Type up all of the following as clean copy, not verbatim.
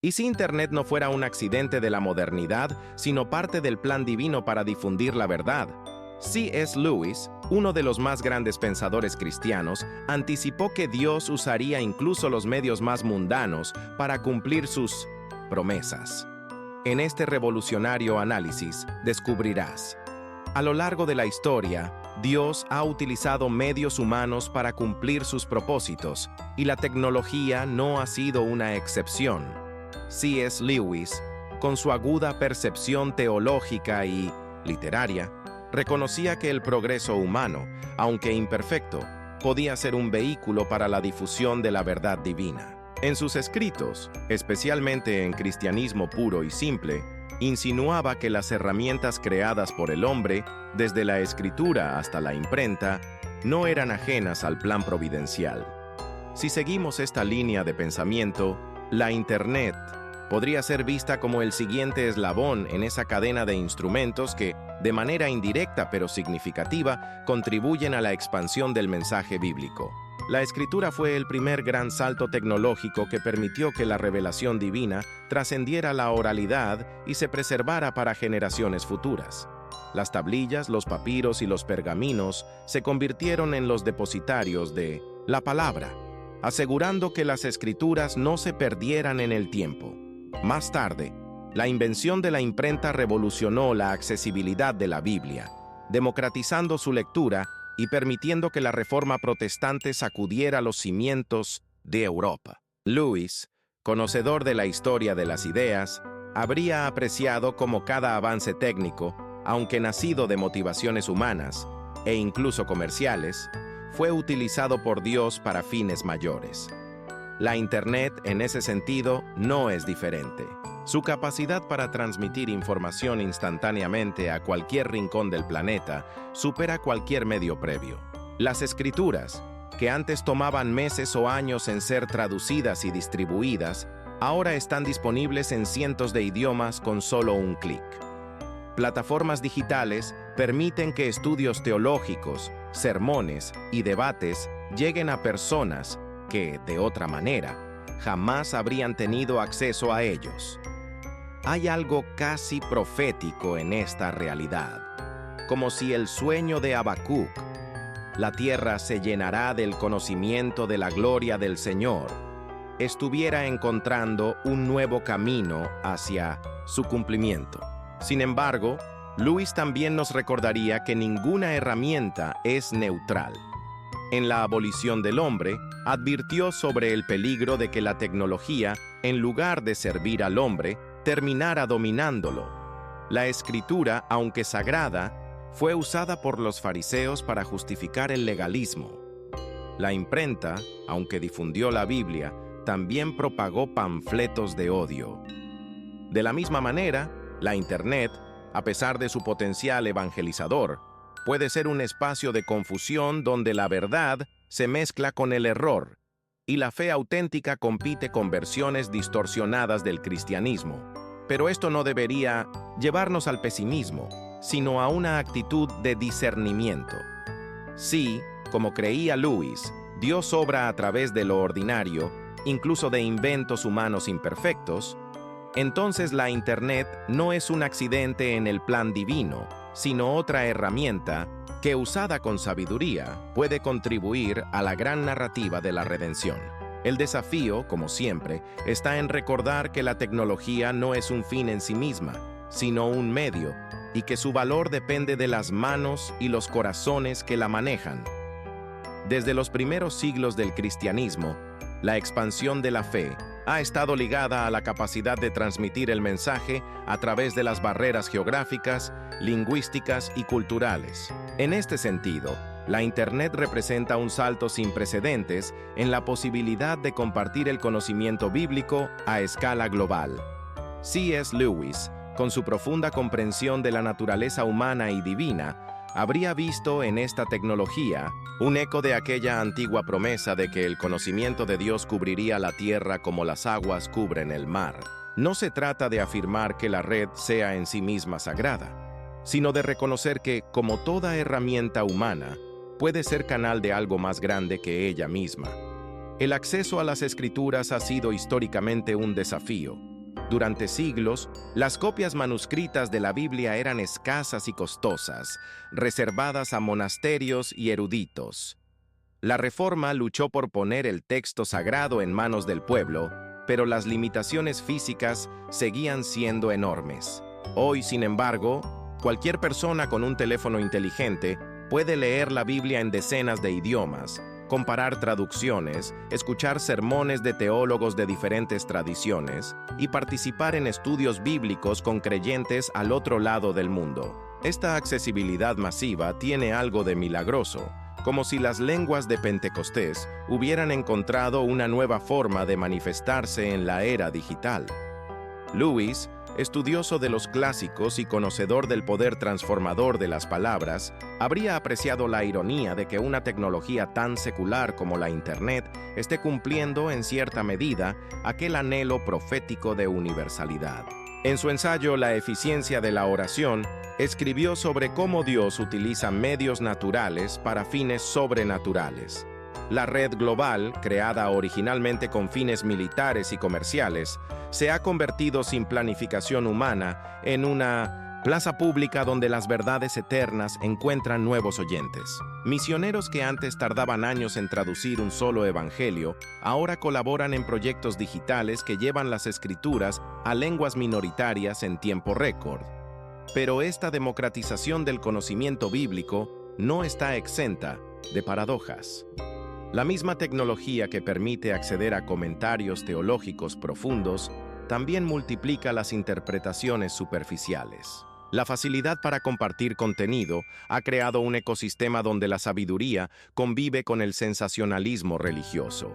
¿Y si Internet no fuera un accidente de la modernidad, sino parte del plan divino para difundir la verdad? C.S. Lewis, uno de los más grandes pensadores cristianos, anticipó que Dios usaría incluso los medios más mundanos para cumplir sus promesas. En este revolucionario análisis descubrirás: a lo largo de la historia, Dios ha utilizado medios humanos para cumplir sus propósitos, y la tecnología no ha sido una excepción. C.S. Lewis, con su aguda percepción teológica y literaria, reconocía que el progreso humano, aunque imperfecto, podía ser un vehículo para la difusión de la verdad divina. En sus escritos, especialmente en Cristianismo Puro y Simple, insinuaba que las herramientas creadas por el hombre, desde la escritura hasta la imprenta, no eran ajenas al plan providencial. Si seguimos esta línea de pensamiento, la Internet podría ser vista como el siguiente eslabón en esa cadena de instrumentos que, de manera indirecta pero significativa, contribuyen a la expansión del mensaje bíblico. La Escritura fue el primer gran salto tecnológico que permitió que la revelación divina trascendiera la oralidad y se preservara para generaciones futuras. Las tablillas, los papiros y los pergaminos se convirtieron en los depositarios de la palabra, asegurando que las Escrituras no se perdieran en el tiempo. Más tarde, la invención de la imprenta revolucionó la accesibilidad de la Biblia, democratizando su lectura y permitiendo que la Reforma protestante sacudiera los cimientos de Europa. Lewis, conocedor de la historia de las ideas, habría apreciado cómo cada avance técnico, aunque nacido de motivaciones humanas e incluso comerciales, fue utilizado por Dios para fines mayores. La Internet, en ese sentido, no es diferente. Su capacidad para transmitir información instantáneamente a cualquier rincón del planeta supera cualquier medio previo. Las Escrituras, que antes tomaban meses o años en ser traducidas y distribuidas, ahora están disponibles en cientos de idiomas con solo un clic. Plataformas digitales permiten que estudios teológicos, sermones y debates lleguen a personas que, de otra manera, jamás habrían tenido acceso a ellos. Hay algo casi profético en esta realidad, como si el sueño de Habacuc, la tierra se llenará del conocimiento de la gloria del Señor, estuviera encontrando un nuevo camino hacia su cumplimiento. Sin embargo, Lewis también nos recordaría que ninguna herramienta es neutral. En la abolición del hombre, advirtió sobre el peligro de que la tecnología, en lugar de servir al hombre, terminara dominándolo. La Escritura, aunque sagrada, fue usada por los fariseos para justificar el legalismo. La imprenta, aunque difundió la Biblia, también propagó panfletos de odio. De la misma manera, la Internet, a pesar de su potencial evangelizador, puede ser un espacio de confusión donde la verdad se mezcla con el error y la fe auténtica compite con versiones distorsionadas del cristianismo. Pero esto no debería llevarnos al pesimismo, sino a una actitud de discernimiento. Si, como creía Lewis, Dios obra a través de lo ordinario, incluso de inventos humanos imperfectos, entonces la Internet no es un accidente en el plan divino, sino otra herramienta que, usada con sabiduría, puede contribuir a la gran narrativa de la redención. El desafío, como siempre, está en recordar que la tecnología no es un fin en sí misma, sino un medio, y que su valor depende de las manos y los corazones que la manejan. Desde los primeros siglos del cristianismo, la expansión de la fe ha estado ligada a la capacidad de transmitir el mensaje a través de las barreras geográficas, lingüísticas y culturales. En este sentido, la Internet representa un salto sin precedentes en la posibilidad de compartir el conocimiento bíblico a escala global. C.S. Lewis, con su profunda comprensión de la naturaleza humana y divina, habría visto en esta tecnología un eco de aquella antigua promesa de que el conocimiento de Dios cubriría la tierra como las aguas cubren el mar. No se trata de afirmar que la red sea en sí misma sagrada, sino de reconocer que, como toda herramienta humana, puede ser canal de algo más grande que ella misma. El acceso a las Escrituras ha sido históricamente un desafío, Durante siglos, las copias manuscritas de la Biblia eran escasas y costosas, reservadas a monasterios y eruditos. La Reforma luchó por poner el texto sagrado en manos del pueblo, pero las limitaciones físicas seguían siendo enormes. Hoy, sin embargo, cualquier persona con un teléfono inteligente puede leer la Biblia en decenas de idiomas, comparar traducciones, escuchar sermones de teólogos de diferentes tradiciones y participar en estudios bíblicos con creyentes al otro lado del mundo. Esta accesibilidad masiva tiene algo de milagroso, como si las lenguas de Pentecostés hubieran encontrado una nueva forma de manifestarse en la era digital. Lewis, estudioso de los clásicos y conocedor del poder transformador de las palabras, habría apreciado la ironía de que una tecnología tan secular como la Internet esté cumpliendo en cierta medida aquel anhelo profético de universalidad. En su ensayo La eficiencia de la oración, escribió sobre cómo Dios utiliza medios naturales para fines sobrenaturales. La red global, creada originalmente con fines militares y comerciales, se ha convertido sin planificación humana en una plaza pública donde las verdades eternas encuentran nuevos oyentes. Misioneros que antes tardaban años en traducir un solo evangelio, ahora colaboran en proyectos digitales que llevan las escrituras a lenguas minoritarias en tiempo récord. Pero esta democratización del conocimiento bíblico no está exenta de paradojas. La misma tecnología que permite acceder a comentarios teológicos profundos también multiplica las interpretaciones superficiales. La facilidad para compartir contenido ha creado un ecosistema donde la sabiduría convive con el sensacionalismo religioso.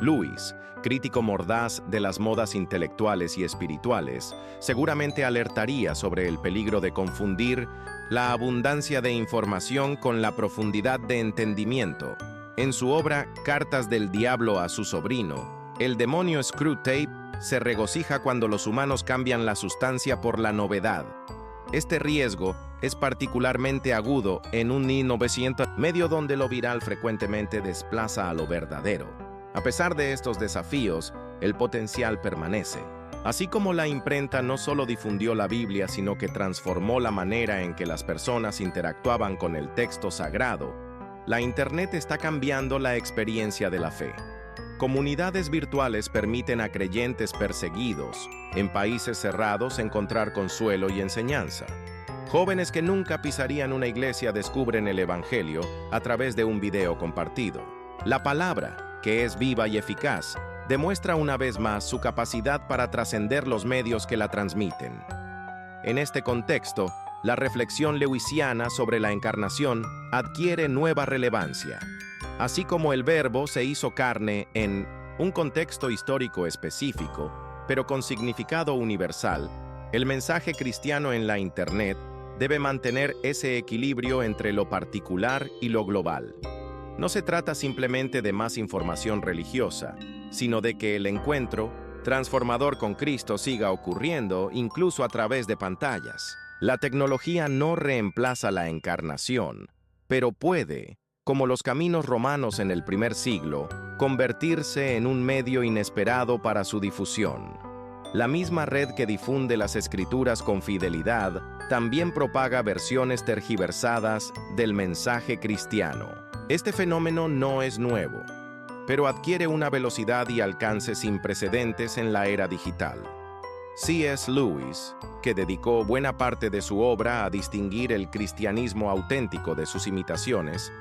Lewis, crítico mordaz de las modas intelectuales y espirituales, seguramente alertaría sobre el peligro de confundir la abundancia de información con la profundidad de entendimiento. En su obra Cartas del Diablo a su sobrino, el demonio Screwtape se regocija cuando los humanos cambian la sustancia por la novedad. Este riesgo es particularmente agudo en un 1900 medio donde lo viral frecuentemente desplaza a lo verdadero. A pesar de estos desafíos, el potencial permanece. Así como la imprenta no solo difundió la Biblia, sino que transformó la manera en que las personas interactuaban con el texto sagrado, la Internet está cambiando la experiencia de la fe. Comunidades virtuales permiten a creyentes perseguidos en países cerrados encontrar consuelo y enseñanza. Jóvenes que nunca pisarían una iglesia descubren el Evangelio a través de un video compartido. La palabra, que es viva y eficaz, demuestra una vez más su capacidad para trascender los medios que la transmiten. En este contexto, la reflexión lewisiana sobre la encarnación adquiere nueva relevancia. Así como el Verbo se hizo carne en un contexto histórico específico, pero con significado universal, el mensaje cristiano en la Internet debe mantener ese equilibrio entre lo particular y lo global. No se trata simplemente de más información religiosa, sino de que el encuentro transformador con Cristo siga ocurriendo incluso a través de pantallas. La tecnología no reemplaza la encarnación, pero puede, como los caminos romanos en el primer siglo, convertirse en un medio inesperado para su difusión. La misma red que difunde las escrituras con fidelidad también propaga versiones tergiversadas del mensaje cristiano. Este fenómeno no es nuevo, pero adquiere una velocidad y alcance sin precedentes en la era digital. C.S. Lewis, que dedicó buena parte de su obra a distinguir el cristianismo auténtico de sus imitaciones,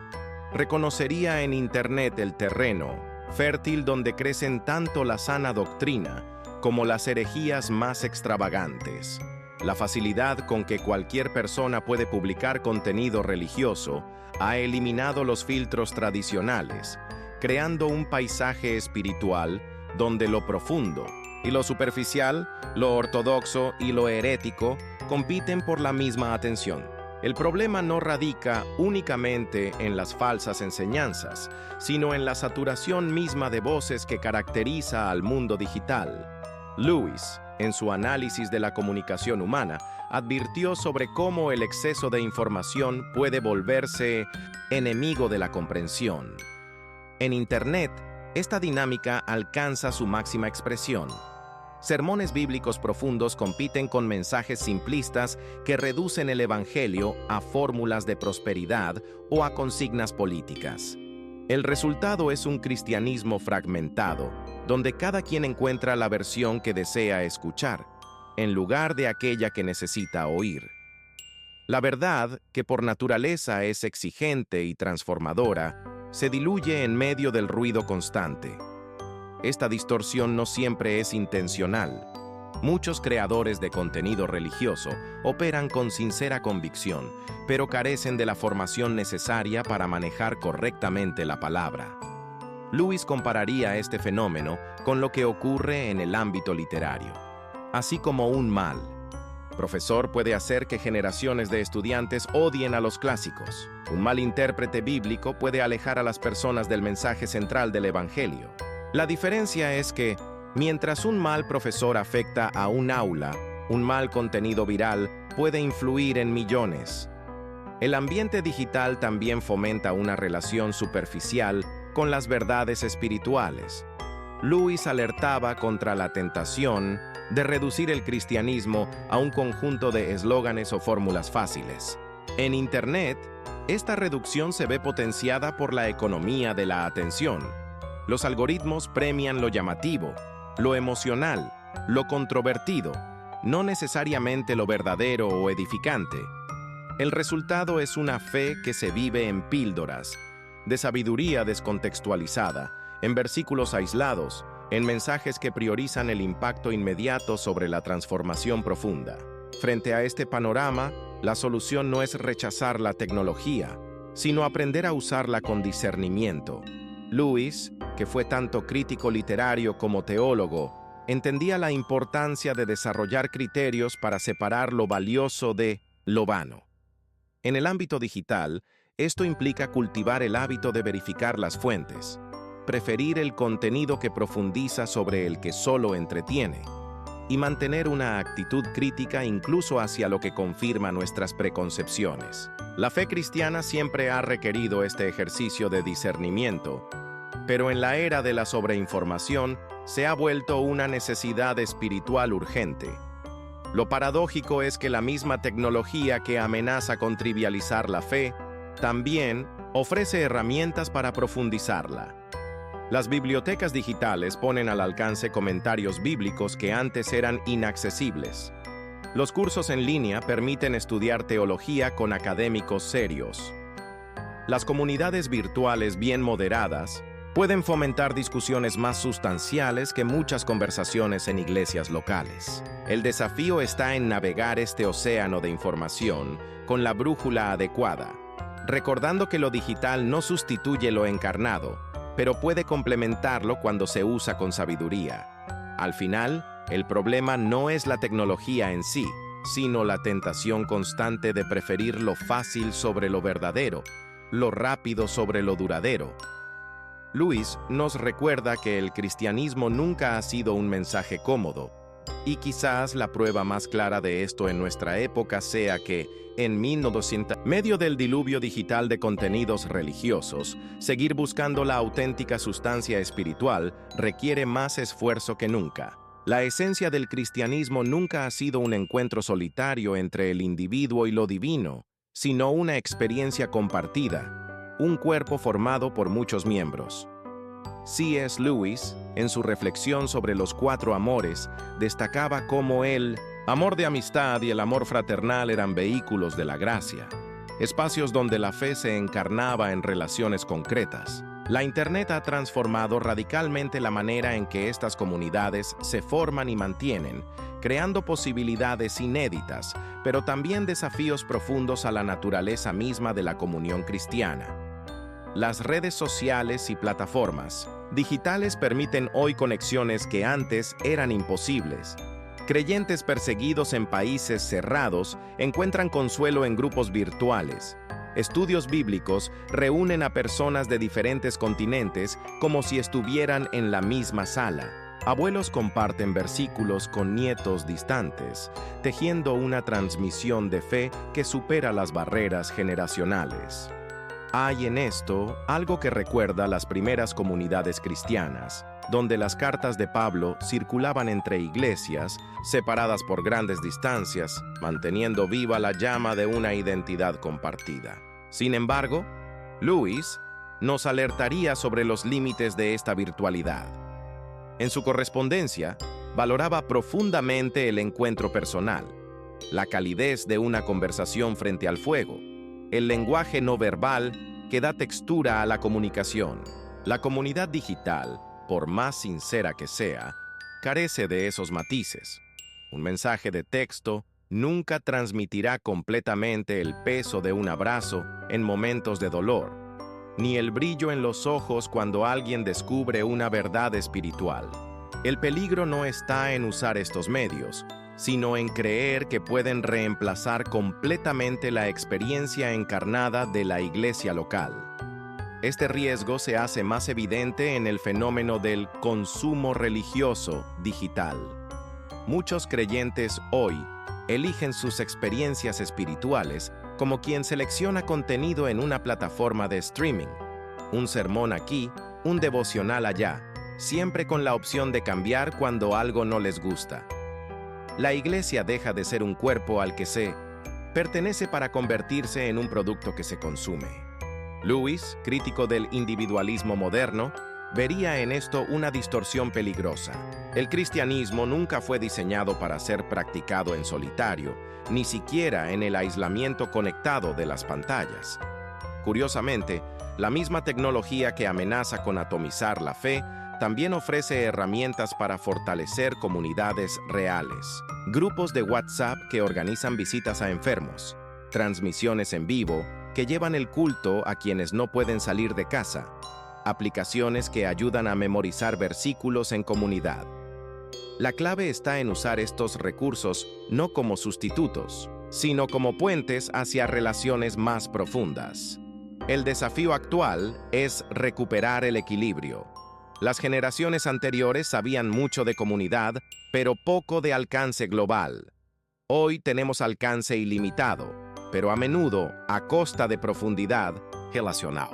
reconocería en Internet el terreno fértil donde crecen tanto la sana doctrina como las herejías más extravagantes. La facilidad con que cualquier persona puede publicar contenido religioso ha eliminado los filtros tradicionales, creando un paisaje espiritual donde lo profundo y lo superficial, lo ortodoxo y lo herético compiten por la misma atención. El problema no radica únicamente en las falsas enseñanzas, sino en la saturación misma de voces que caracteriza al mundo digital. Lewis, en su análisis de la comunicación humana, advirtió sobre cómo el exceso de información puede volverse enemigo de la comprensión. En Internet, esta dinámica alcanza su máxima expresión. sermones bíblicos profundos compiten con mensajes simplistas que reducen el evangelio a fórmulas de prosperidad o a consignas políticas. El resultado es un cristianismo fragmentado, donde cada quien encuentra la versión que desea escuchar, en lugar de aquella que necesita oír. La verdad, que por naturaleza es exigente y transformadora, se diluye en medio del ruido constante. Esta distorsión no siempre es intencional. Muchos creadores de contenido religioso operan con sincera convicción, pero carecen de la formación necesaria para manejar correctamente la palabra. Lewis compararía este fenómeno con lo que ocurre en el ámbito literario, así como un mal. Profesor puede hacer que generaciones de estudiantes odien a los clásicos. Un mal intérprete bíblico puede alejar a las personas del mensaje central del Evangelio. La diferencia es que, mientras un mal profesor afecta a un aula, un mal contenido viral puede influir en millones. El ambiente digital también fomenta una relación superficial con las verdades espirituales. Lewis alertaba contra la tentación de reducir el cristianismo a un conjunto de eslóganes o fórmulas fáciles. En Internet, esta reducción se ve potenciada por la economía de la atención. Los algoritmos premian lo llamativo, lo emocional, lo controvertido, no necesariamente lo verdadero o edificante. El resultado es una fe que se vive en píldoras, de sabiduría descontextualizada, en versículos aislados, en mensajes que priorizan el impacto inmediato sobre la transformación profunda. Frente a este panorama, la solución no es rechazar la tecnología, sino aprender a usarla con discernimiento. Lewis, que fue tanto crítico literario como teólogo, entendía la importancia de desarrollar criterios para separar lo valioso de lo vano. En el ámbito digital, esto implica cultivar el hábito de verificar las fuentes, preferir el contenido que profundiza sobre el que solo entretiene, y mantener una actitud crítica incluso hacia lo que confirma nuestras preconcepciones. La fe cristiana siempre ha requerido este ejercicio de discernimiento, pero en la era de la sobreinformación se ha vuelto una necesidad espiritual urgente. Lo paradójico es que la misma tecnología que amenaza con trivializar la fe, también ofrece herramientas para profundizarla. Las bibliotecas digitales ponen al alcance comentarios bíblicos que antes eran inaccesibles. Los cursos en línea permiten estudiar teología con académicos serios. Las comunidades virtuales bien moderadas pueden fomentar discusiones más sustanciales que muchas conversaciones en iglesias locales. El desafío está en navegar este océano de información con la brújula adecuada, recordando que lo digital no sustituye lo encarnado, pero puede complementarlo cuando se usa con sabiduría. Al final, el problema no es la tecnología en sí, sino la tentación constante de preferir lo fácil sobre lo verdadero, lo rápido sobre lo duradero. Lewis nos recuerda que el cristianismo nunca ha sido un mensaje cómodo, y quizás la prueba más clara de esto en nuestra época sea que, en 1900, medio del diluvio digital de contenidos religiosos, seguir buscando la auténtica sustancia espiritual requiere más esfuerzo que nunca. La esencia del cristianismo nunca ha sido un encuentro solitario entre el individuo y lo divino, sino una experiencia compartida, un cuerpo formado por muchos miembros. C.S. Lewis, en su reflexión sobre los 4 amores, destacaba cómo el amor de amistad y el amor fraternal eran vehículos de la gracia, espacios donde la fe se encarnaba en relaciones concretas. La Internet ha transformado radicalmente la manera en que estas comunidades se forman y mantienen, creando posibilidades inéditas, pero también desafíos profundos a la naturaleza misma de la comunión cristiana. Las redes sociales y plataformas digitales permiten hoy conexiones que antes eran imposibles. Creyentes perseguidos en países cerrados encuentran consuelo en grupos virtuales. Estudios bíblicos reúnen a personas de diferentes continentes como si estuvieran en la misma sala. Abuelos comparten versículos con nietos distantes, tejiendo una transmisión de fe que supera las barreras generacionales. Hay en esto algo que recuerda las primeras comunidades cristianas, donde las cartas de Pablo circulaban entre iglesias, separadas por grandes distancias, manteniendo viva la llama de una identidad compartida. Sin embargo, Lewis nos alertaría sobre los límites de esta virtualidad. En su correspondencia, valoraba profundamente el encuentro personal, la calidez de una conversación frente al fuego, el lenguaje no verbal que da textura a la comunicación. La comunidad digital, por más sincera que sea, carece de esos matices. Un mensaje de texto nunca transmitirá completamente el peso de un abrazo en momentos de dolor, ni el brillo en los ojos cuando alguien descubre una verdad espiritual. El peligro no está en usar estos medios, sino en creer que pueden reemplazar completamente la experiencia encarnada de la iglesia local. Este riesgo se hace más evidente en el fenómeno del consumo religioso digital. Muchos creyentes hoy eligen sus experiencias espirituales como quien selecciona contenido en una plataforma de streaming. Un sermón aquí, un devocional allá, siempre con la opción de cambiar cuando algo no les gusta. La iglesia deja de ser un cuerpo al que se pertenece para convertirse en un producto que se consume. Lewis, crítico del individualismo moderno, vería en esto una distorsión peligrosa. El cristianismo nunca fue diseñado para ser practicado en solitario, ni siquiera en el aislamiento conectado de las pantallas. Curiosamente, la misma tecnología que amenaza con atomizar la fe también ofrece herramientas para fortalecer comunidades reales. Grupos de WhatsApp que organizan visitas a enfermos, transmisiones en vivo que llevan el culto a quienes no pueden salir de casa, aplicaciones que ayudan a memorizar versículos en comunidad. La clave está en usar estos recursos no como sustitutos, sino como puentes hacia relaciones más profundas. El desafío actual es recuperar el equilibrio. Las generaciones anteriores sabían mucho de comunidad, pero poco de alcance global. Hoy tenemos alcance ilimitado, pero a menudo a costa de profundidad relacional.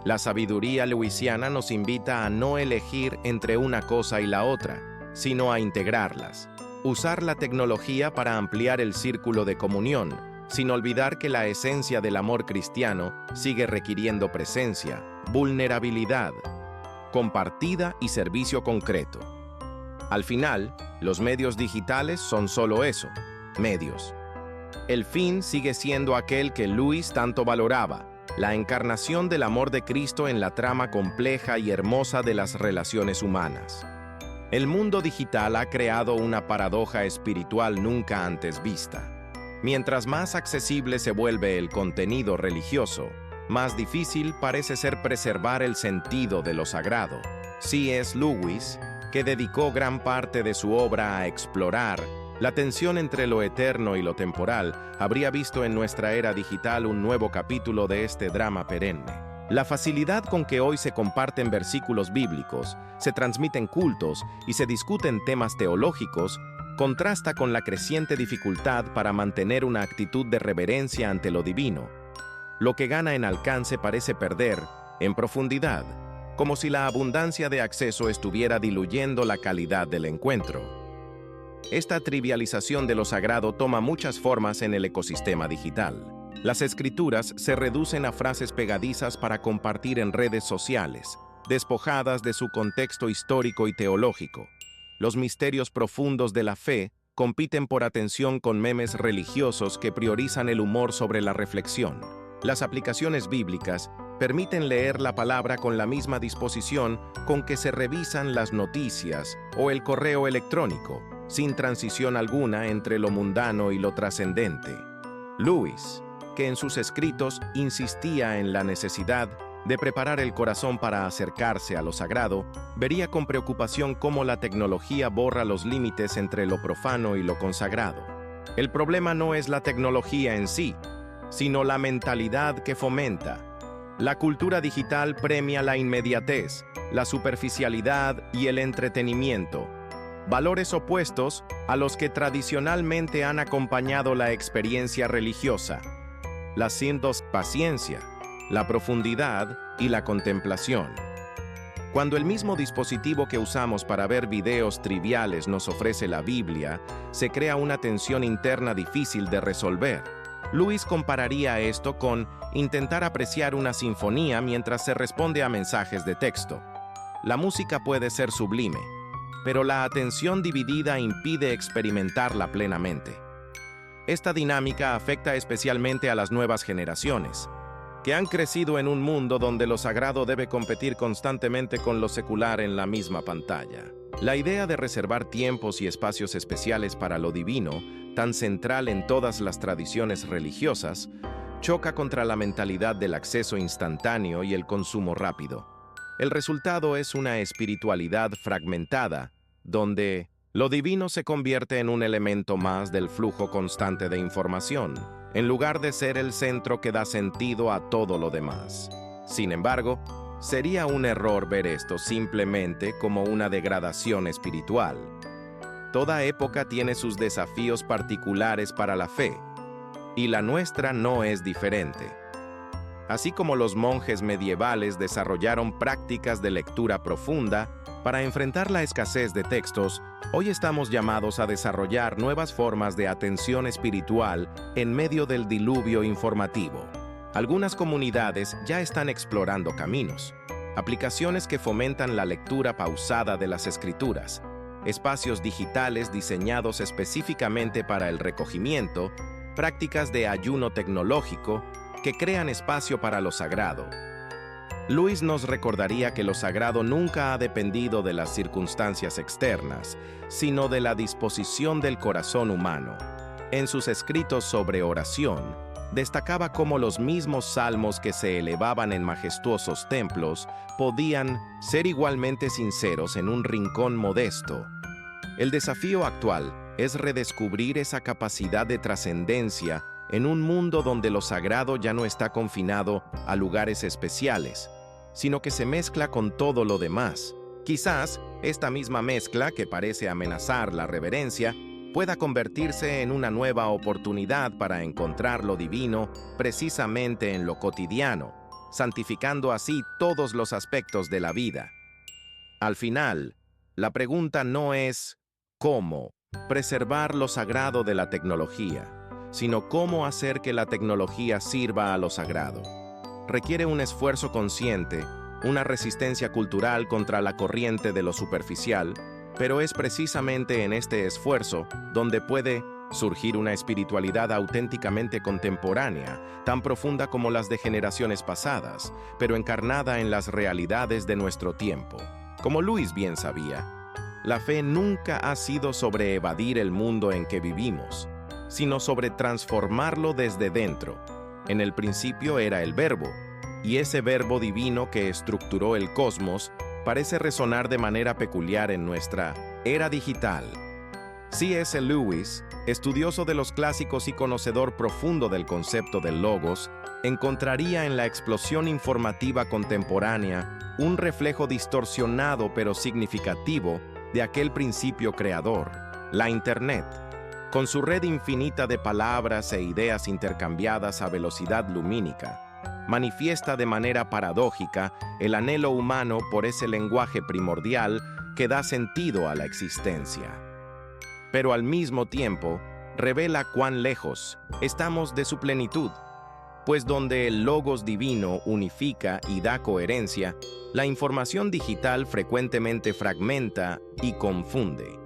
La sabiduría lewisiana nos invita a no elegir entre una cosa y la otra, sino a integrarlas. Usar la tecnología para ampliar el círculo de comunión, sin olvidar que la esencia del amor cristiano sigue requiriendo presencia, vulnerabilidad, compartida y servicio concreto. Al final, los medios digitales son solo eso, medios. El fin sigue siendo aquel que Lewis tanto valoraba, la encarnación del amor de Cristo en la trama compleja y hermosa de las relaciones humanas. El mundo digital ha creado una paradoja espiritual nunca antes vista. Mientras más accesible se vuelve el contenido religioso, más difícil parece ser preservar el sentido de lo sagrado. C.S. Lewis, que dedicó gran parte de su obra a explorar la tensión entre lo eterno y lo temporal, habría visto en nuestra era digital un nuevo capítulo de este drama perenne. La facilidad con que hoy se comparten versículos bíblicos, se transmiten cultos y se discuten temas teológicos contrasta con la creciente dificultad para mantener una actitud de reverencia ante lo divino. Lo que gana en alcance parece perder en profundidad, como si la abundancia de acceso estuviera diluyendo la calidad del encuentro. Esta trivialización de lo sagrado toma muchas formas en el ecosistema digital. Las escrituras se reducen a frases pegadizas para compartir en redes sociales, despojadas de su contexto histórico y teológico. Los misterios profundos de la fe compiten por atención con memes religiosos que priorizan el humor sobre la reflexión. Las aplicaciones bíblicas permiten leer la palabra con la misma disposición con que se revisan las noticias o el correo electrónico, sin transición alguna entre lo mundano y lo trascendente. Lewis, que en sus escritos insistía en la necesidad de preparar el corazón para acercarse a lo sagrado, vería con preocupación cómo la tecnología borra los límites entre lo profano y lo consagrado. El problema no es la tecnología en sí, sino la mentalidad que fomenta. La cultura digital premia la inmediatez, la superficialidad y el entretenimiento, valores opuestos a los que tradicionalmente han acompañado la experiencia religiosa. La paciencia, la profundidad y la contemplación. Cuando el mismo dispositivo que usamos para ver videos triviales nos ofrece la Biblia, se crea una tensión interna difícil de resolver. Lewis compararía esto con intentar apreciar una sinfonía mientras se responde a mensajes de texto. La música puede ser sublime, pero la atención dividida impide experimentarla plenamente. Esta dinámica afecta especialmente a las nuevas generaciones, que han crecido en un mundo donde lo sagrado debe competir constantemente con lo secular en la misma pantalla. La idea de reservar tiempos y espacios especiales para lo divino, tan central en todas las tradiciones religiosas, choca contra la mentalidad del acceso instantáneo y el consumo rápido. El resultado es una espiritualidad fragmentada, donde lo divino se convierte en un elemento más del flujo constante de información, en lugar de ser el centro que da sentido a todo lo demás. Sin embargo, sería un error ver esto simplemente como una degradación espiritual. Toda época tiene sus desafíos particulares para la fe, y la nuestra no es diferente. Así como los monjes medievales desarrollaron prácticas de lectura profunda para enfrentar la escasez de textos, hoy estamos llamados a desarrollar nuevas formas de atención espiritual en medio del diluvio informativo. Algunas comunidades ya están explorando caminos, aplicaciones que fomentan la lectura pausada de las escrituras, espacios digitales diseñados específicamente para el recogimiento, prácticas de ayuno tecnológico que crean espacio para lo sagrado. Lewis nos recordaría que lo sagrado nunca ha dependido de las circunstancias externas, sino de la disposición del corazón humano. En sus escritos sobre oración, destacaba cómo los mismos salmos que se elevaban en majestuosos templos podían ser igualmente sinceros en un rincón modesto. El desafío actual es redescubrir esa capacidad de trascendencia en un mundo donde lo sagrado ya no está confinado a lugares especiales, sino que se mezcla con todo lo demás. Quizás esta misma mezcla, que parece amenazar la reverencia, pueda convertirse en una nueva oportunidad para encontrar lo divino precisamente en lo cotidiano, santificando así todos los aspectos de la vida. Al final, la pregunta no es cómo preservar lo sagrado de la tecnología, sino cómo hacer que la tecnología sirva a lo sagrado. Requiere un esfuerzo consciente, una resistencia cultural contra la corriente de lo superficial, pero es precisamente en este esfuerzo donde puede surgir una espiritualidad auténticamente contemporánea, tan profunda como las de generaciones pasadas, pero encarnada en las realidades de nuestro tiempo. Como Lewis bien sabía, la fe nunca ha sido sobre evadir el mundo en que vivimos, sino sobre transformarlo desde dentro. En el principio era el Verbo, y ese Verbo divino que estructuró el cosmos parece resonar de manera peculiar en nuestra era digital. C.S. Lewis, estudioso de los clásicos y conocedor profundo del concepto del logos, encontraría en la explosión informativa contemporánea un reflejo distorsionado pero significativo de aquel principio creador, la Internet. Con su red infinita de palabras e ideas intercambiadas a velocidad lumínica, manifiesta de manera paradójica el anhelo humano por ese lenguaje primordial que da sentido a la existencia. Pero al mismo tiempo, revela cuán lejos estamos de su plenitud, pues donde el logos divino unifica y da coherencia, la información digital frecuentemente fragmenta y confunde.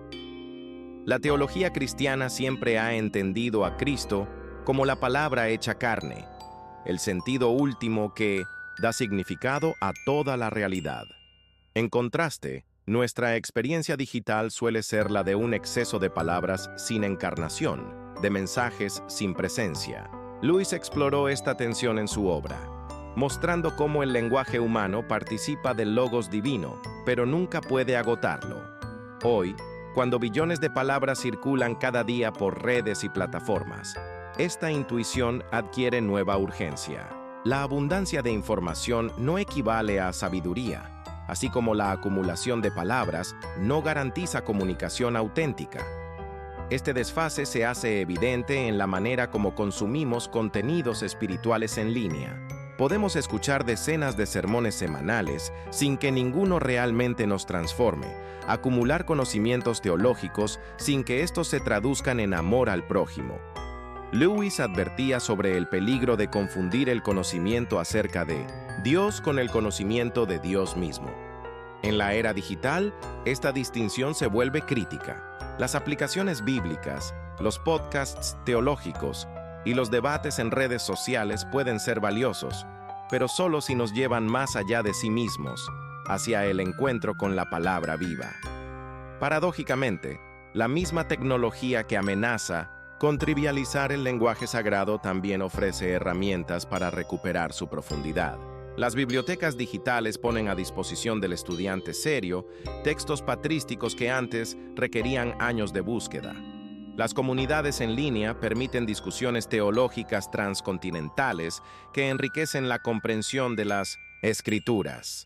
La teología cristiana siempre ha entendido a Cristo como la palabra hecha carne, el sentido último que da significado a toda la realidad. En contraste, nuestra experiencia digital suele ser la de un exceso de palabras sin encarnación, de mensajes sin presencia. Lewis exploró esta tensión en su obra, mostrando cómo el lenguaje humano participa del logos divino, pero nunca puede agotarlo. Hoy, cuando billones de palabras circulan cada día por redes y plataformas, esta intuición adquiere nueva urgencia. La abundancia de información no equivale a sabiduría, así como la acumulación de palabras no garantiza comunicación auténtica. Este desfase se hace evidente en la manera como consumimos contenidos espirituales en línea. Podemos escuchar decenas de sermones semanales sin que ninguno realmente nos transforme, acumular conocimientos teológicos sin que estos se traduzcan en amor al prójimo. Lewis advertía sobre el peligro de confundir el conocimiento acerca de Dios con el conocimiento de Dios mismo. En la era digital, esta distinción se vuelve crítica. Las aplicaciones bíblicas, los podcasts teológicos y los debates en redes sociales pueden ser valiosos, pero solo si nos llevan más allá de sí mismos, hacia el encuentro con la palabra viva. Paradójicamente, la misma tecnología que amenaza con trivializar el lenguaje sagrado también ofrece herramientas para recuperar su profundidad. Las bibliotecas digitales ponen a disposición del estudiante serio textos patrísticos que antes requerían años de búsqueda. Las comunidades en línea permiten discusiones teológicas transcontinentales que enriquecen la comprensión de las Escrituras.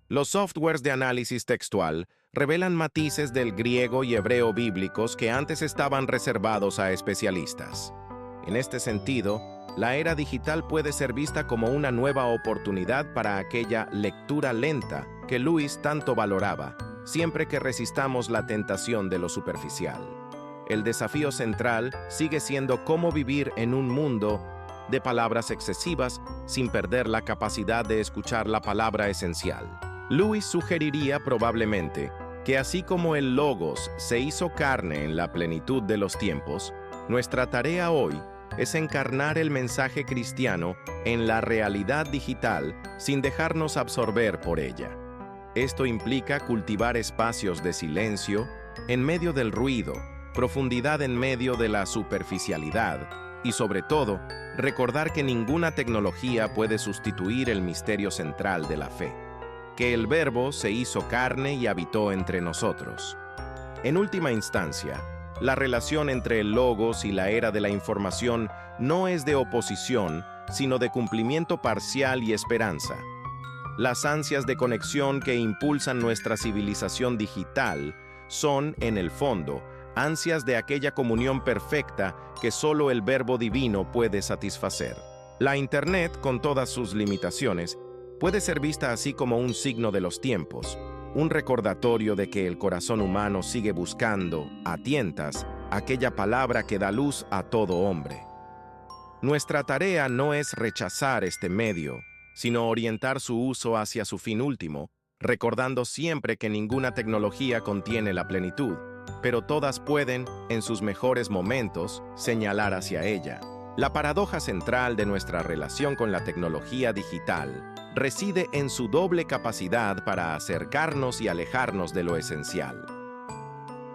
Los softwares de análisis textual revelan matices del griego y hebreo bíblicos que antes estaban reservados a especialistas. En este sentido, la era digital puede ser vista como una nueva oportunidad para aquella lectura lenta que Lewis tanto valoraba, siempre que resistamos la tentación de lo superficial. El desafío central sigue siendo cómo vivir en un mundo de palabras excesivas sin perder la capacidad de escuchar la palabra esencial. Lewis sugeriría probablemente que así como el Logos se hizo carne en la plenitud de los tiempos, nuestra tarea hoy es encarnar el mensaje cristiano en la realidad digital sin dejarnos absorber por ella. Esto implica cultivar espacios de silencio en medio del ruido, profundidad en medio de la superficialidad y, sobre todo, recordar que ninguna tecnología puede sustituir el misterio central de la fe, que el Verbo se hizo carne y habitó entre nosotros. En última instancia, la relación entre el Logos y la era de la información no es de oposición, sino de cumplimiento parcial y esperanza. Las ansias de conexión que impulsan nuestra civilización digital son, en el fondo, ansias de aquella comunión perfecta que solo el Verbo divino puede satisfacer. La Internet, con todas sus limitaciones, puede ser vista así como un signo de los tiempos, un recordatorio de que el corazón humano sigue buscando, a tientas, aquella palabra que da luz a todo hombre. Nuestra tarea no es rechazar este medio, sino orientar su uso hacia su fin último, recordando siempre que ninguna tecnología contiene la plenitud, pero todas pueden, en sus mejores momentos, señalar hacia ella. La paradoja central de nuestra relación con la tecnología digital reside en su doble capacidad para acercarnos y alejarnos de lo esencial.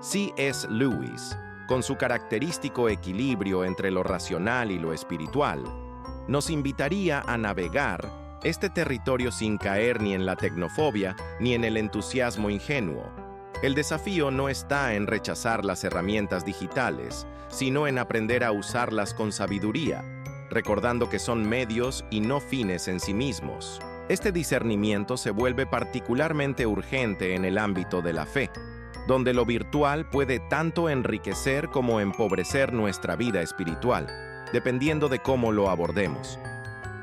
C.S. Lewis, con su característico equilibrio entre lo racional y lo espiritual, nos invitaría a navegar este territorio sin caer ni en la tecnofobia ni en el entusiasmo ingenuo. El desafío no está en rechazar las herramientas digitales, sino en aprender a usarlas con sabiduría, recordando que son medios y no fines en sí mismos. Este discernimiento se vuelve particularmente urgente en el ámbito de la fe, donde lo virtual puede tanto enriquecer como empobrecer nuestra vida espiritual, dependiendo de cómo lo abordemos.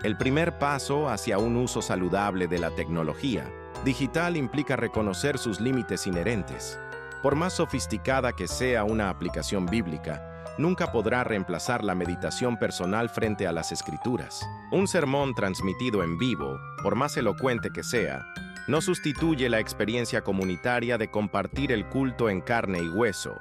El primer paso hacia un uso saludable de la tecnología digital implica reconocer sus límites inherentes. Por más sofisticada que sea una aplicación bíblica, nunca podrá reemplazar la meditación personal frente a las Escrituras. Un sermón transmitido en vivo, por más elocuente que sea, no sustituye la experiencia comunitaria de compartir el culto en carne y hueso.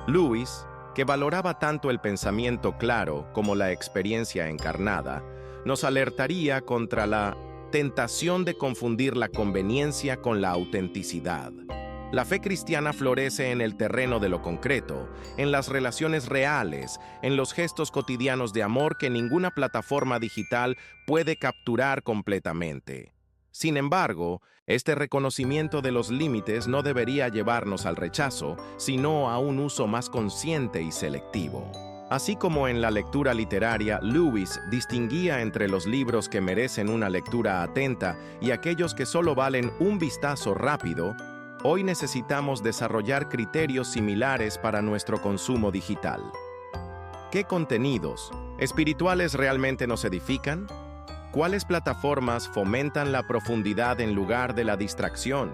Lewis, que valoraba tanto el pensamiento claro como la experiencia encarnada, nos alertaría contra la tentación de confundir la conveniencia con la autenticidad. La fe cristiana florece en el terreno de lo concreto, en las relaciones reales, en los gestos cotidianos de amor que ninguna plataforma digital puede capturar completamente. Sin embargo, este reconocimiento de los límites no debería llevarnos al rechazo, sino a un uso más consciente y selectivo. Así como en la lectura literaria, Lewis distinguía entre los libros que merecen una lectura atenta y aquellos que solo valen un vistazo rápido, hoy necesitamos desarrollar criterios similares para nuestro consumo digital. ¿Qué contenidos espirituales realmente nos edifican? ¿Cuáles plataformas fomentan la profundidad en lugar de la distracción?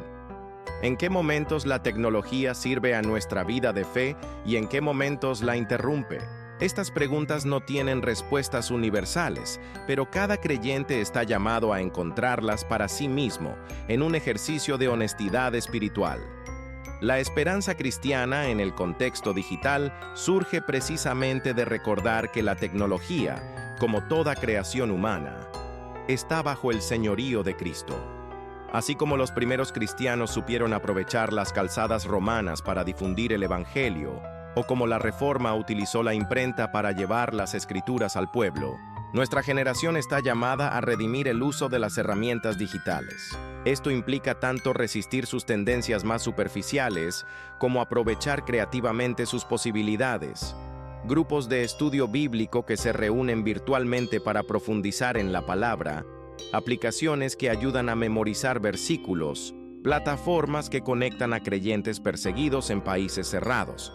¿En qué momentos la tecnología sirve a nuestra vida de fe y en qué momentos la interrumpe? Estas preguntas no tienen respuestas universales, pero cada creyente está llamado a encontrarlas para sí mismo en un ejercicio de honestidad espiritual. La esperanza cristiana en el contexto digital surge precisamente de recordar que la tecnología, como toda creación humana, está bajo el señorío de Cristo. Así como los primeros cristianos supieron aprovechar las calzadas romanas para difundir el Evangelio, o como la Reforma utilizó la imprenta para llevar las Escrituras al pueblo, nuestra generación está llamada a redimir el uso de las herramientas digitales. Esto implica tanto resistir sus tendencias más superficiales como aprovechar creativamente sus posibilidades. Grupos de estudio bíblico que se reúnen virtualmente para profundizar en la palabra, aplicaciones que ayudan a memorizar versículos, plataformas que conectan a creyentes perseguidos en países cerrados.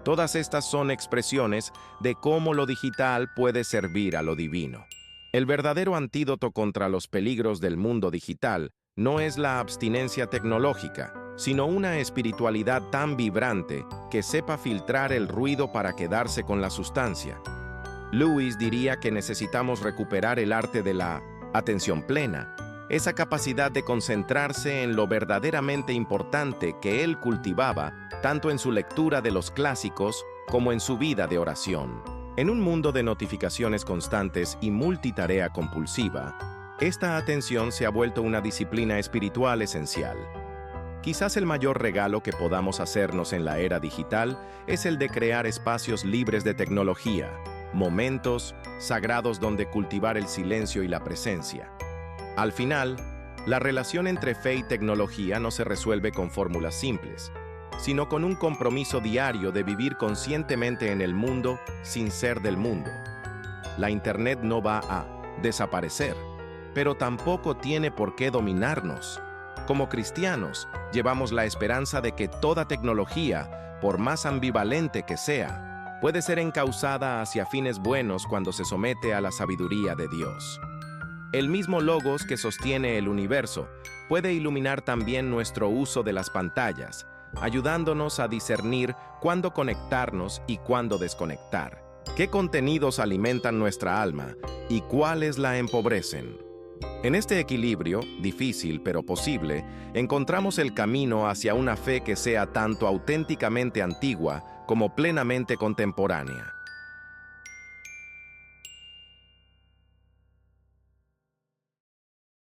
Todas estas son expresiones de cómo lo digital puede servir a lo divino. El verdadero antídoto contra los peligros del mundo digital no es la abstinencia tecnológica, sino una espiritualidad tan vibrante que sepa filtrar el ruido para quedarse con la sustancia. Lewis diría que necesitamos recuperar el arte de la atención plena, esa capacidad de concentrarse en lo verdaderamente importante que él cultivaba, tanto en su lectura de los clásicos como en su vida de oración. En un mundo de notificaciones constantes y multitarea compulsiva, esta atención se ha vuelto una disciplina espiritual esencial. Quizás el mayor regalo que podamos hacernos en la era digital es el de crear espacios libres de tecnología, momentos sagrados donde cultivar el silencio y la presencia. Al final, la relación entre fe y tecnología no se resuelve con fórmulas simples, sino con un compromiso diario de vivir conscientemente en el mundo sin ser del mundo. La Internet no va a desaparecer, pero tampoco tiene por qué dominarnos. Como cristianos, llevamos la esperanza de que toda tecnología, por más ambivalente que sea, puede ser encauzada hacia fines buenos cuando se somete a la sabiduría de Dios. El mismo Logos que sostiene el universo puede iluminar también nuestro uso de las pantallas, ayudándonos a discernir cuándo conectarnos y cuándo desconectar, qué contenidos alimentan nuestra alma y cuáles la empobrecen. En este equilibrio, difícil pero posible, encontramos el camino hacia una fe que sea tanto auténticamente antigua como plenamente contemporánea.